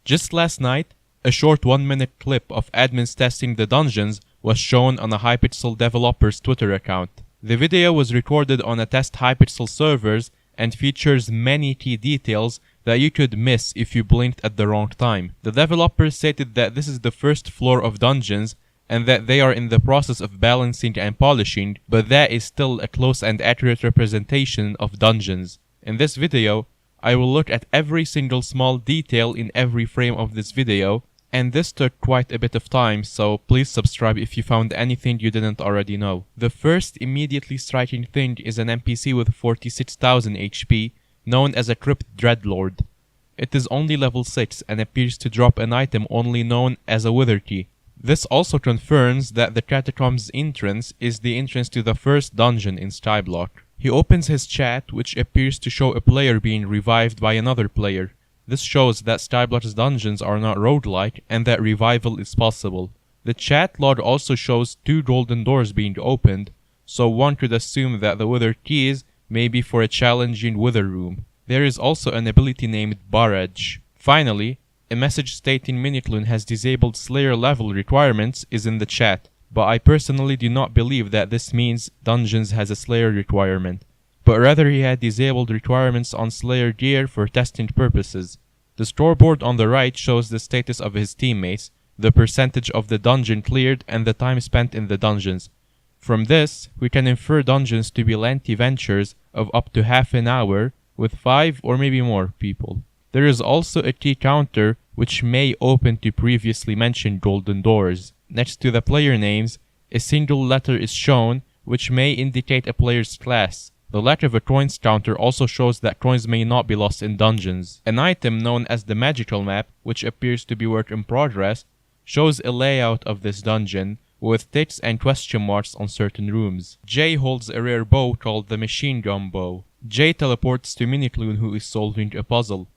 Just last night, a short 1-minute clip of admins testing the dungeons was shown on a Hypixel developer's Twitter account. The video was recorded on a test Hypixel servers and features many key details that you could miss if you blinked at the wrong time. The developer stated that this is the first floor of dungeons and that they are in the process of balancing and polishing, but that is still a close and accurate representation of dungeons. In this video, I will look at every single small detail in every frame of this video, and this took quite a bit of time, so please subscribe if you found anything you didn't already know. The first immediately striking thing is an NPC with 46,000 HP, known as a Crypt Dreadlord. It is only level 6 and appears to drop an item only known as a Wither Key. This also confirms that the Catacombs entrance is the entrance to the first dungeon in Skyblock. He opens his chat, which appears to show a player being revived by another player. This shows that Skyblock's dungeons are not roguelike and that revival is possible. The chat log also shows 2 golden doors being opened, so one could assume that the Wither Keys may be for a challenging Wither room. There is also an ability named Barrage. Finally, a message stating Miniclune has disabled Slayer level requirements is in the chat, but I personally do not believe that this means Dungeons has a Slayer requirement, but rather he had disabled requirements on Slayer gear for testing purposes. The scoreboard on the right shows the status of his teammates, the percentage of the dungeon cleared, and the time spent in the dungeons. From this, we can infer dungeons to be lengthy ventures of up to half an hour with 5 or maybe more people. There is also a key counter which may open to previously mentioned golden doors. Next to the player names, a single letter is shown which may indicate a player's class. The lack of a coins counter also shows that coins may not be lost in dungeons. An item known as the magical map, which appears to be work in progress, shows a layout of this dungeon with ticks and question marks on certain rooms. Jay holds a rare bow called the machine gun bow. Jay teleports to Miniclune, who is solving a puzzle.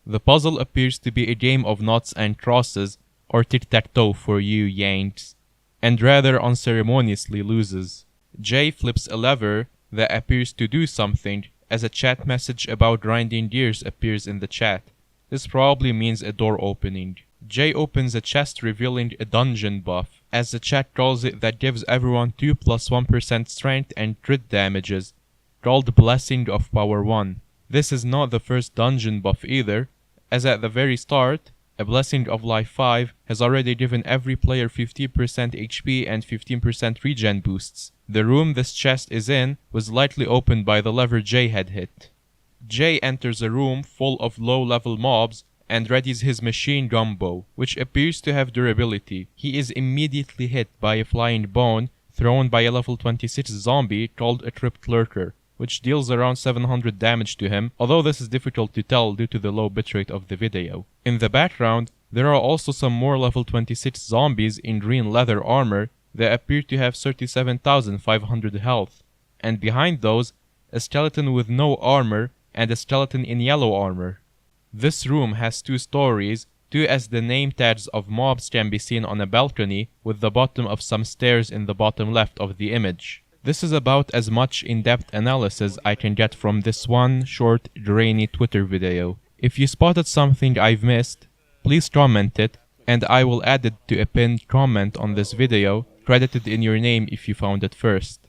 The puzzle appears to be a game of knots and crosses, or tic-tac-toe for you Yanks, and rather unceremoniously loses. Jay flips a lever that appears to do something, as a chat message about grinding gears appears in the chat. This probably means a door opening. Jay opens a chest revealing a dungeon buff, as the chat calls it, that gives everyone 2 plus 1% strength and crit damages, called Blessing of Power 1. This is not the first dungeon buff either, as at the very start, a Blessing of Life 5 has already given every player 50% HP and 15% regen boosts. The room this chest is in was likely opened by the lever Jay had hit. Jay enters a room full of low-level mobs and readies his machine gun bow, which appears to have durability. He is immediately hit by a flying bone thrown by a level 26 zombie called a Crypt Lurker, which deals around 700 damage to him, although this is difficult to tell due to the low bitrate of the video. In the background, there are also some more level 26 zombies in green leather armor that appear to have 37,500 health, and behind those, a skeleton with no armor and a skeleton in yellow armor. This room has 2 stories, 2 as the name tags of mobs can be seen on a balcony with the bottom of some stairs in the bottom left of the image. This is about as much in-depth analysis I can get from this one short, grainy Twitter video. If you spotted something I've missed, please comment it, and I will add it to a pinned comment on this video, credited in your name if you found it first.